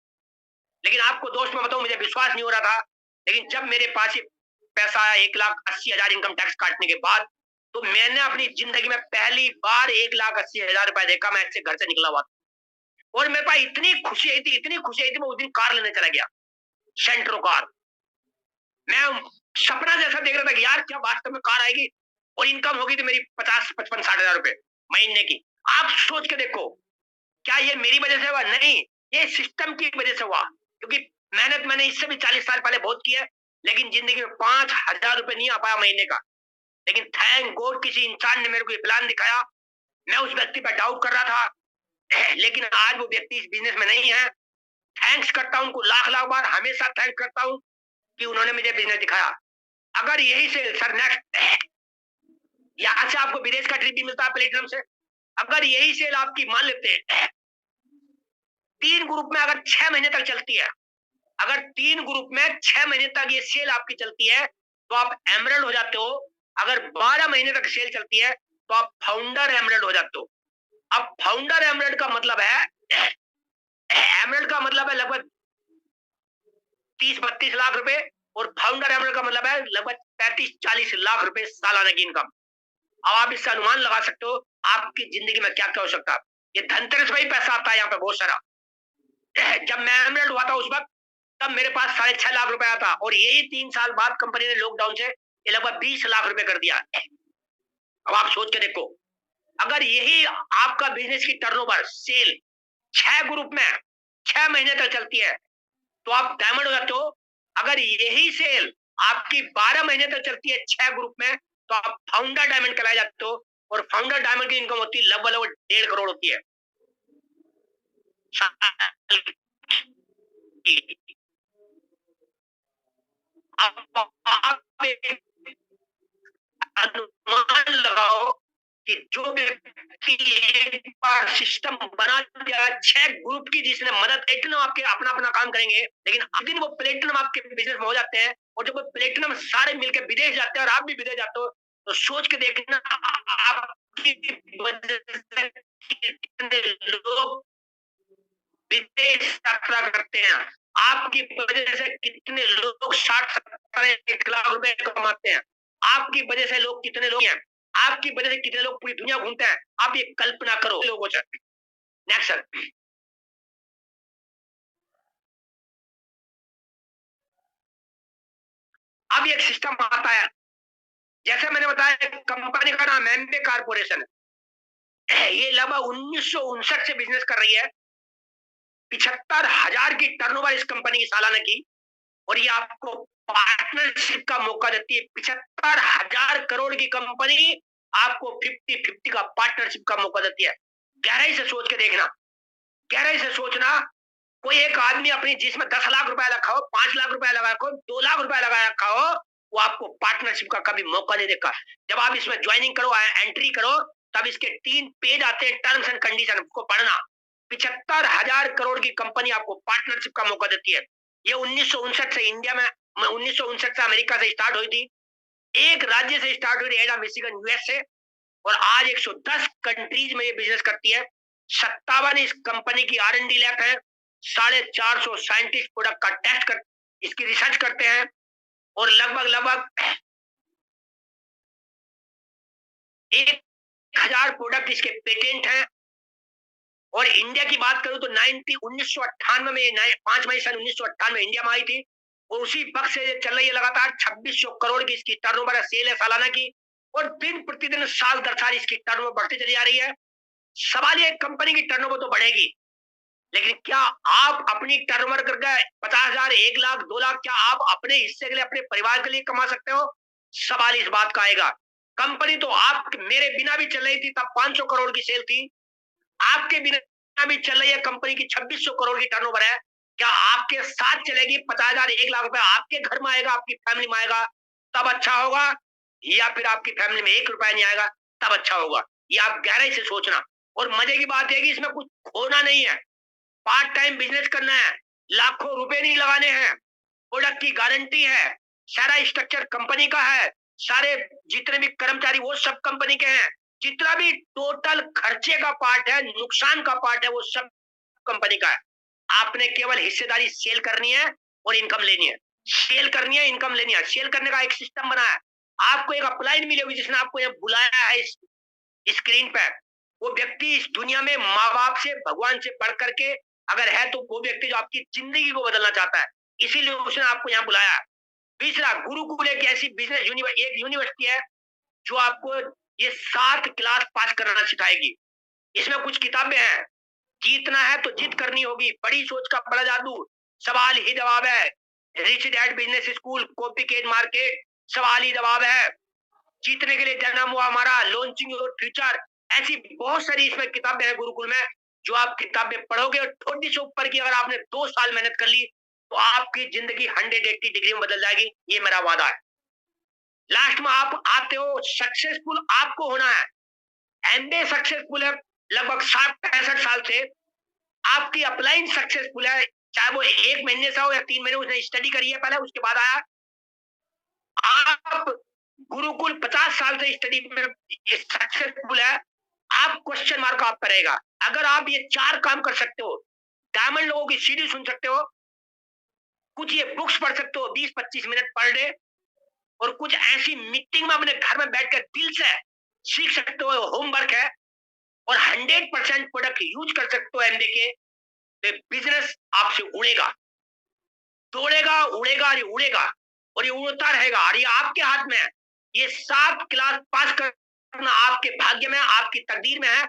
लेकिन आपको दोस्त मैं बताऊं, मुझे विश्वास नहीं हो रहा था। लेकिन जब मेरे पास ये पैसा आया 1,80,000 इनकम टैक्स काटने के बाद, तो मैंने अपनी जिंदगी में पहली बार 1,80,000 रुपए देखा। मैं ऐसे घर से निकला हुआ था और मेरे पास इतनी खुशी आई थी, इतनी खुशी आई थी, मैं उस दिन कार लेने चला गया, सेंट्रो कार। मैं सपना जैसा देख रहा था कि यार क्या वास्तव में कार आएगी और इनकम होगी तो मेरी 50, 55, 60,000 रुपए महीने की। आप सोच के देखो, क्या ये मेरी वजह से हुआ? नहीं, ये सिस्टम की वजह से हुआ। क्योंकि मेहनत मैंने इससे भी 40 साल पहले बहुत की है, लेकिन जिंदगी में 5,000 रुपए नहीं आ पाया महीने का। लेकिन थैंक गॉड किसी इंसान ने मेरे को ये प्लान दिखाया। मैं उस व्यक्ति पर डाउट कर रहा था, लेकिन आज वो व्यक्ति इस बिजनेस में नहीं है। थैंक्स करता हूं उनको लाख लाख बार, हमेशा थैंक करता हूं कि उन्होंने मुझे बिजनेस दिखाया। अगर यही से सर नेक्स्ट, यहां से आपको विदेश का ट्रिप भी मिलता है प्लेटिनम से। अगर यही सेल आपकी मान लेते हैं 3 ग्रुप में अगर 6 महीने तक चलती है, अगर 3 ग्रुप में 6 महीने तक ये सेल आपकी चलती है, तो आप एमरल्ड हो जाते हो। अगर 12 महीने तक सेल चलती है तो आप फाउंडर एमरल्ड हो जाते हो। अब फाउंडर एमरल्ड का मतलब है, एमरल्ड का मतलब है लगभग 30-32 लाख रुपए, और फाउंडर एमरल्ड का मतलब है लगभग 35-40 लाख रुपए सालाना की इनकम। अब आप इसका अनुमान लगा सकते हो आपकी जिंदगी में क्या क्या हो सकता है। ये धनतेरस में ही पैसा आता है यहाँ पे बहुत सारा। जब मैं एमरल्ड हुआ था उस वक्त, तब मेरे पास 6.5 लाख रुपए आया था, और यही 3 साल बाद कंपनी ने लॉकडाउन से ये लगभग 20 लाख रुपए कर दिया। अब आप सोच के देखो, अगर यही आपका बिजनेस की टर्नओवर सेल 6 ग्रुप में 6 महीने तक चलती है तो आप डायमंड हो जाते हो। अगर यही सेल आपकी 12 महीने तक चलती है 6 ग्रुप में, तो आप फाउंडर डायमंड कहलाए जाते हो। और फाउंडर डायमंड की इनकम होती है लगभग 1.5 करोड़ होती है। अब आप एक अनुमान लगाओ कि जो व्यक्ति एक बार सिस्टम बना दिया 6 ग्रुप की, जिसने मदद, प्लेटिनम आपके अपना अपना काम करेंगे, लेकिन अब दिन वो प्लेटिनम आपके बिजनेस में हो जाते हैं, और जब वो प्लेटिनम सारे मिलकर विदेश जाते हैं और आप भी विदेश जाते हो, तो सोच के देखना आपकी वजह से कितने लोग विदेश यात्रा करते हैं। आपकी वजह से कितने लोग 60-70 लाख रुपए कमाते हैं। आपकी वजह से लोग कितने लोग हैं, आपकी वजह से कितने लोग पूरी दुनिया घूमते हैं। आप ये कल्पना करो लोगों से। Next sir. अब एक सिस्टम आता है, जैसे मैंने बताया कंपनी का नाम एमबे कारपोरेशन है। ये लगभग 1959 से बिजनेस कर रही है। 75,000 की टर्नओवर इस कंपनी की सालाना की, और ये आपको पार्टनरशिप का मौका देती है। 75,000 करोड़ की कंपनी आपको 50-50 का पार्टनरशिप का मौका देती है। गहराई से सोच के देखना, गहराई से सोचना। कोई एक आदमी अपनी जिसमें 10 लाख रुपया रखा हो, 5 लाख रुपया लगा रखा हो, 2 लाख रुपया लगा रखा हो, वो आपको पार्टनरशिप का कभी मौका नहीं देगा। जब आप इसमें ज्वाइनिंग करो, एंट्री करो, तब इसके 3 पेज आते हैं टर्म्स एंड कंडीशन को पढ़ना। 75,000 करोड़ की कंपनी आपको पार्टनरशिप का मौका देती है। ये 1959 से इंडिया में, 1959 से अमेरिका से स्टार्ट हुई थी। एक राज्य से स्टार्ट हुई एडा मिशिगन यूएस से, और आज 110 कंट्रीज में ये बिजनेस करती है। 57 इस कंपनी की R&D लैब है। 450 साइंटिस्ट प्रोडक्ट का टेस्ट कर इसकी रिसर्च करते हैं, और लगभग 1000 प्रोडक्ट इसके पेटेंट हैं। और इंडिया की बात करूं तो 1998 में 5 मई सन 1998 में इंडिया में आई थी, और उसी वक्त से चल रही है लगातार। 2600 करोड़ की इसकी टर्नओवर सेल है सालाना की, और दिन प्रतिदिन साल दर साल इसकी टर्नओवर बढ़ती चली जा रही है। सवाल ये, कंपनी की टर्नओवर तो बढ़ेगी, लेकिन क्या आप अपनी टर्नओवर करके 50,000, 1 लाख, 2 लाख क्या आप अपने हिस्से के लिए, अपने परिवार के लिए कमा सकते हो? सवाल इस बात का आएगा। कंपनी तो आप मेरे बिना भी चल रही थी, तब 500 करोड़ की सेल थी। आपके बिना भी चल रही है कंपनी की, 2600 करोड़ की टर्नओवर है। क्या आपके साथ चलेगी? 50,000, 1 लाख रुपए आपके घर में आएगा, आपकी फैमिली में आएगा, तब अच्छा होगा, या फिर आपकी फैमिली में 1 रुपया नहीं आएगा तब अच्छा होगा? ये आप गहराई से सोचना। और मजे की बात है कि इसमें कुछ खोना नहीं है, पार्ट टाइम बिजनेस करना है, लाखों रुपए नहीं लगाने हैं, प्रोडक्ट की गारंटी है, सारा स्ट्रक्चर कंपनी का है, सारे जितने भी कर्मचारी वो सब कंपनी के हैं, जितना भी टोटल खर्चे का पार्ट है, नुकसान का पार्ट है, वो सब कंपनी का है। आपने केवल हिस्सेदारी सेल करनी है और इनकम लेनी है, सेल करनी है, इनकम लेनी है। सेल करने का एक सिस्टम बना है। आपको एक अपलाइन मिलेगी जिसने आपको यहाँ बुलाया है इस स्क्रीन पे। वो व्यक्ति इस दुनिया में माँ बाप से, भगवान से बढ़ करके अगर है, तो वो व्यक्ति जो आपकी जिंदगी को बदलना चाहता है, इसीलिए उसने आपको यहाँ बुलाया है। तीसरा, गुरुकुल एक ऐसी बिजनेस एक यूनिवर्सिटी है जो आपको ये 7 क्लास पास करना सिखाएगी। इसमें कुछ किताबें हैं। जीतना है तो जिद करनी होगी, बड़ी सोच का बड़ा जादू, सवाल ही जवाब है, rich dad business school, copycat market, सवाल ही जवाब है, जीतने के लिए जन्म हुआ हमारा, लॉन्चिंग योर फ्यूचर। ऐसी बहुत सारी इसमें किताबें हैं गुरुकुल में, जो आप किताबें पढ़ोगे और थोड़ी से ऊपर की अगर आपने 2 साल मेहनत कर ली, तो आपकी जिंदगी 180 डिग्री में बदल जाएगी। ये मेरा वादा है। लास्ट में आप आते हो, सक्सेसफुल आपको होना है। एमबीए सक्सेसफुल है लगभग 60-65 साल से। आपकी अपलाइन सक्सेसफुल है, चाहे वो 1 महीने से हो या 3 महीने, उसने स्टडी करी है पहले, उसके बाद आया। आप गुरुकुल 50 साल से स्टडी में सक्सेसफुल है। आप क्वेश्चन मार्क आप करेगा। अगर आप ये 4 काम कर सकते हो, डायमंड लोगों की सीढ़ी सुन सकते हो, कुछ ये बुक्स पढ़ सकते हो 20-25 मिनट पर डे, और कुछ ऐसी मीटिंग में अपने घर में बैठकर दिल से सीख सकते हो, होमवर्क है, और 100% प्रोडक्ट यूज कर सकते हो एमबीए के, बिजनेस आपसे उड़ेगा, दौड़ेगा, उड़ेगा, और ये उड़ेगा, और ये उड़ता रहेगा, और ये आपके हाथ में है। ये 7 क्लास पास करना आपके भाग्य में, आपकी तकदीर में है।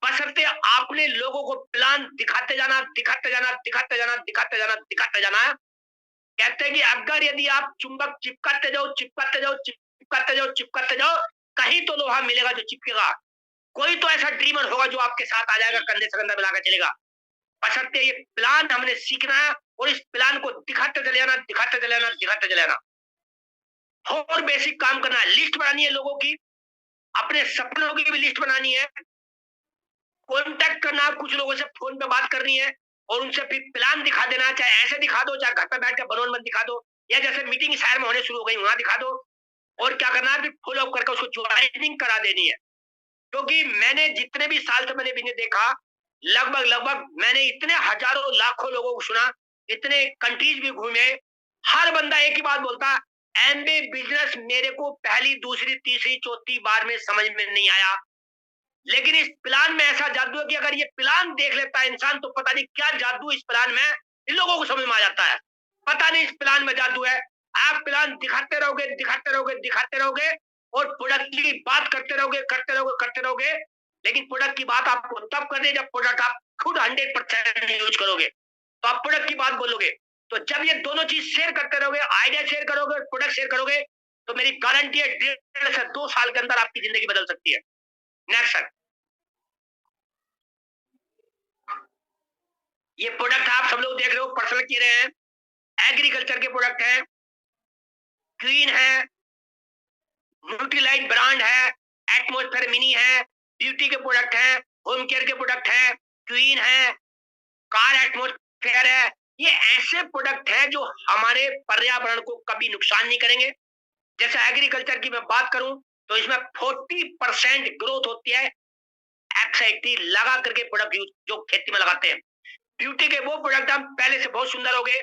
बशर्ते आपने लोगों को प्लान दिखाते जाना, दिखाते जाना, दिखाते जाना, दिखाते जाना, दिखाते जाना है। कहते हैं कि अगर यदि आप चुंबक चिपकाते जाओ, चिपकाते जाओ, चिपकाते जाओ, चिपकाते जाओ, कहीं तो लोहा मिलेगा जो चिपकेगा। कोई तो ऐसा ड्रीमर होगा जो आपके साथ आ जाएगा, कंधे से कंधा मिलाकर चलेगा। बशर्ते ये प्लान हमने सीखना है, और इस प्लान को दिखाते चले जाना, दिखाते चले जाना, दिखाते चले जाना। और बेसिक काम करना है, लिस्ट बनानी है लोगों की, अपने सपनों की भी लिस्ट बनानी है, कॉन्टेक्ट करना है, कुछ लोगों से फोन पे बात करनी है, और उनसे फिर प्लान दिखा देना है। चाहे ऐसे दिखा दो, चाहे घर पे बैठ कर बनोन मत दिखा दो, या जैसे मीटिंग शहर में होने शुरू हो गई वहां दिखा दो। और क्या करना है, फिर फॉलो अप करके उसको ज्वाइनिंग करा देनी है। क्योंकि मैंने जितने भी साल से मैंने बिजनेस देखा, लगभग मैंने इतने हजारों लाखों लोगों को सुना, इतने कंट्रीज भी घूमे, हर बंदा एक ही बात बोलता, एमबीए बिजनेस मेरे को पहली, दूसरी, तीसरी, चौथी बार में समझ में नहीं आया। लेकिन इस प्लान में ऐसा जादू है कि अगर ये प्लान देख लेता है इंसान, तो पता नहीं क्या जादू इस प्लान में इन लोगों को समझ में आ जाता है। पता नहीं इस प्लान में जादू है। आप प्लान दिखाते रहोगे, दिखाते रहोगे, दिखाते रहोगे, और प्रोडक्ट की बात करते रहोगे, करते रहोगे, करते रहोगे। लेकिन प्रोडक्ट की बात आपको तब करनी है जब प्रोडक्ट आप खुद 100% यूज करोगे, तो आप प्रोडक्ट की बात बोलोगे। तो जब ये दोनों चीज शेयर करते रहोगे, आइडिया शेयर करोगे, प्रोडक्ट शेयर करोगे, तो मेरी गारंटी है 1.5 से 2 साल के अंदर आपकी जिंदगी बदल सकती है। Next sir. ये प्रोडक्ट आप सब लोग देख रहे हो, पर्सनल के रहे हैं, एग्रीकल्चर के प्रोडक्ट हैं, क्वीन है, न्यूट्रीलाइट ब्रांड है, एटमॉस्फेयर मिनी है, ब्यूटी के प्रोडक्ट हैं, होम केयर के प्रोडक्ट हैं, क्वीन है, कार एटमॉस्फेयर है। ये ऐसे प्रोडक्ट हैं जो हमारे पर्यावरण को कभी नुकसान नहीं करेंगे, जैसे एग्रीकल्चर की मैं बात करूं तो इसमें 40% ग्रोथ होती है एक्साइटी लगा करके प्रोडक्ट यूज जो खेती में लगाते हैं। ब्यूटी के वो प्रोडक्ट हम पहले से बहुत सुंदर हो गए।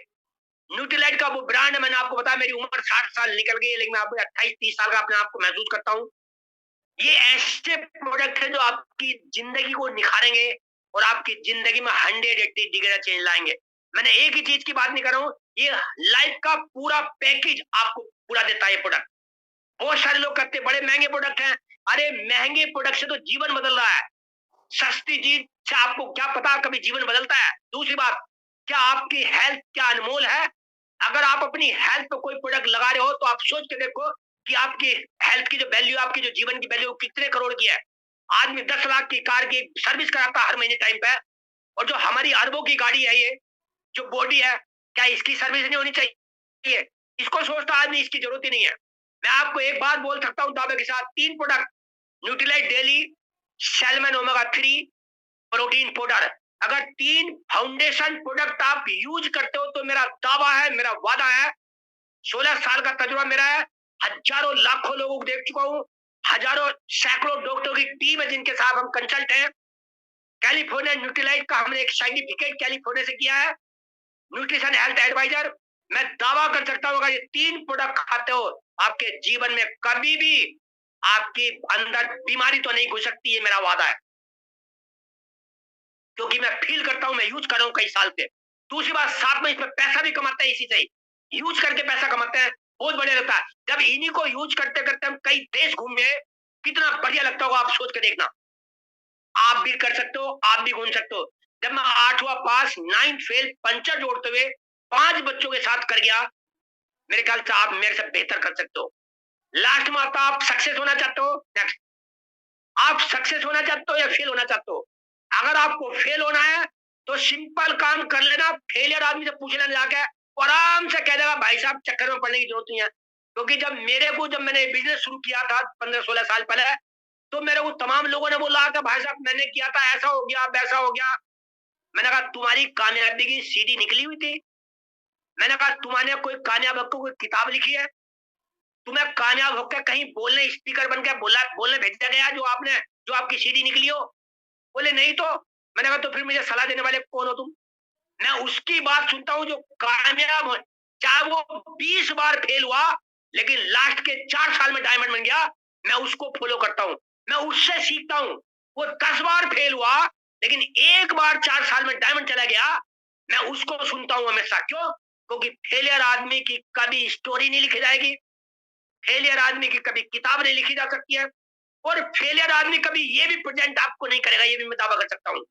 न्यूट्रीलाइट का वो ब्रांड है, मैंने आपको बताया मेरी उम्र 60 साल निकल गई है, लेकिन मैं 28-30 साल का अपने आप को महसूस करता हूँ। ये ऐसे प्रोडक्ट है जो आपकी जिंदगी को निखारेंगे और आपकी जिंदगी में 180 डिग्री चेंज लाएंगे। मैंने एक ही चीज की बात नहीं कर रहा हूँ, ये लाइफ का पूरा पैकेज आपको पूरा देता है ये प्रोडक्ट। बहुत सारे लोग कहते हैं बड़े महंगे प्रोडक्ट हैं। अरे महंगे प्रोडक्ट से तो जीवन बदल रहा है। सस्ती चीज से आपको क्या पता कभी जीवन बदलता है। दूसरी बात, क्या आपकी हेल्थ क्या अनमोल है? अगर आप अपनी हेल्थ पे कोई प्रोडक्ट लगा रहे हो तो आप सोच के देखो कि आपकी हेल्थ की जो वैल्यू, आपकी जो जीवन की वैल्यू कितने करोड़ की है। आदमी 10 लाख की कार की सर्विस कराता है हर महीने टाइम पे, और जो हमारी अरबों की गाड़ी है, ये जो बॉडी है, क्या इसकी सर्विस नहीं होनी चाहिए? इसको सोचता आदमी, इसकी जरूरत ही नहीं है। मैं आपको एक बात बोल सकता हूँ दावे के साथ, 3 product Nutrilite daily, salmon omega 3, protein powder, अगर 3 फाउंडेशन प्रोडक्ट आप यूज करते हो तो मेरा दावा है, मेरा वादा है, 16 साल का तजुर्बा मेरा है, हजारों लाखों लोगों को देख चुका हूँ, हजारों सैकड़ों डॉक्टरों की टीम है जिनके साथ हम कंसल्ट हैं। कैलिफोर्निया न्यूट्रीलाइट का हमने एक सर्टिफिकेट कैलिफोर्निया से किया है, न्यूट्रिशन हेल्थ एडवाइजर। मैं दावा कर सकता हूँ अगर ये 3 प्रोडक्ट खाते हो, आपके जीवन में कभी भी आपकी अंदर बीमारी तो नहीं घुस सकती, ये मेरा वादा है, क्योंकि मैं फील करता हूं, मैं यूज कर रहा हूं कई साल से। दूसरी बात, साथ में इसमें पैसा भी कमाते हैं, इसी से यूज करके पैसा कमाते हैं, बहुत बढ़िया लगता है। जब इन्हीं को यूज करते करते हम कई देश घूम गए, कितना बढ़िया लगता होगा, आप सोच के देखना। आप भी कर सकते हो, आप भी घूम सकते हो। जब मैं 8वां पास 9th फेल पंचर जोड़ते हुए 5 बच्चों के साथ कर गया, मेरे ख्याल से आप मेरे से बेहतर कर सकते हो। लास्ट में आता, आप सक्सेस होना चाहते हो, नेक्स्ट, आप सक्सेस होना चाहते हो या फेल होना चाहते हो? अगर आपको फेल होना है तो सिंपल काम कर लेना, फेलियर आदमी से पूछ लेना जाके, वो आराम से कह देगा भाई साहब चक्कर में पड़ने की जरूरत नहीं है। क्योंकि जब मैंने बिजनेस शुरू किया था 15-16 साल पहले, तो मेरे को तमाम लोगों ने बोला कि भाई साहब मैंने किया था, ऐसा हो गया वैसा हो गया। मैंने कहा तुम्हारी कामयाबी की सीडी निकली हुई थी? मैंने कहा तुम्हारे कोई कामयाब होकर कोई किताब लिखी है? तुम्हें कामयाब होकर कहीं बोलने स्पीकर बन के बोलने भेजा गया जो आपकी सीडी निकली हो? बोले नहीं तो। मैंने कहा तो फिर मुझे सलाह देने वाले कौन हो तुम? मैं उसकी बात सुनता हूँ जो कामयाब हो, चाहे वो 20 बार फेल हुआ लेकिन लास्ट के 4 साल में डायमंड बन गया, मैं उसको फॉलो करता हूँ, मैं उससे सीखता हूँ। वो 10 बार फेल हुआ लेकिन एक बार 4 साल में डायमंड चला गया, मैं उसको सुनता हूँ हमेशा। क्यों? क्योंकि फेलियर आदमी की कभी स्टोरी नहीं लिखी जाएगी, फेलियर आदमी की कभी किताब नहीं लिखी जा सकती है, और फेलियर आदमी कभी ये भी प्रेजेंट आपको नहीं करेगा, ये भी मैं दावा कर सकता हूँ।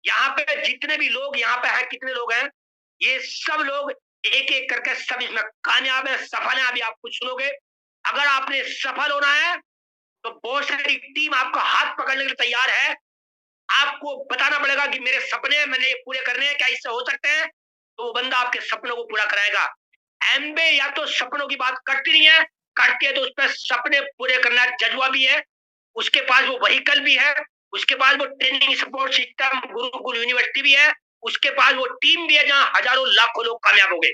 यहाँ पे जितने भी लोग यहाँ पे हैं, कितने लोग हैं, ये सब लोग एक एक करके सब इसमें कामयाब है, सफल है। अभी आप कुछ सुनोगे। अगर आपने सफल होना है तो बहुत सारी टीम आपका हाथ पकड़ने के लिए तैयार है। आपको बताना पड़ेगा कि मेरे सपने मैंने ये पूरे करने हैं, क्या इससे हो सकते हैं, तो वो बंदा आपके सपनों को पूरा कराएगा। एमबे या तो सपनों की बात करती नहीं है, करती है तो उस पर सपने पूरे करना जज्बा भी है, उसके पास वो व्हीकल भी है, उसके पास वो training support system Gurukul university भी है, उसके पास वो टीम भी है जहां हजारों लाखों लोग कामयाब हो गए।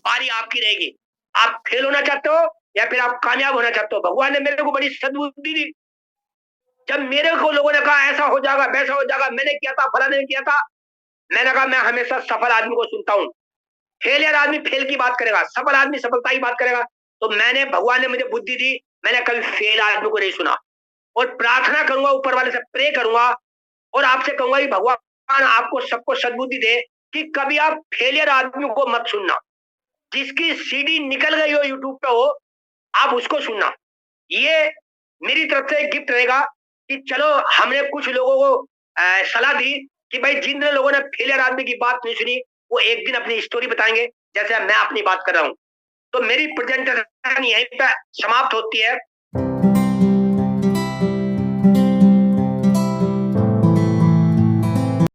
बारी आपकी रहेगी, आप फेल होना चाहते हो या फिर आप कामयाब होना चाहते हो। भगवान ने मेरे को बड़ी सद्बुद्धि दी। जब मेरे को लोगों ने कहा ऐसा हो जाएगा वैसा हो जाएगा, मैंने किया था, फला ने किया था, मैंने कहा मैं हमेशा सफल आदमी को सुनता हूँ। फेलियर आदमी फेल की बात करेगा, सफल आदमी सफलता की बात करेगा। तो मैंने, भगवान ने मुझे बुद्धि दी, मैंने कभी फेल आदमी को नहीं सुना। और प्रार्थना करूंगा, ऊपर वाले से प्रे करूंगा और आपसे कहूंगा कि भगवान आपको सबको सद्बुद्धि दे कि कभी आप फेलियर आदमी को मत सुनना। जिसकी सीडी निकल गई हो, यूट्यूब पे हो, आप उसको सुनना। ये मेरी तरफ से गिफ्ट रहेगा कि चलो हमने कुछ लोगों को सलाह दी कि भाई जिन लोगों ने फेलियर आदमी की बात नहीं सुनी वो एक दिन अपनी स्टोरी बताएंगे, जैसे मैं अपनी बात कर रहा हूं। तो मेरी प्रेजेंटेशन यहीं पे समाप्त होती है।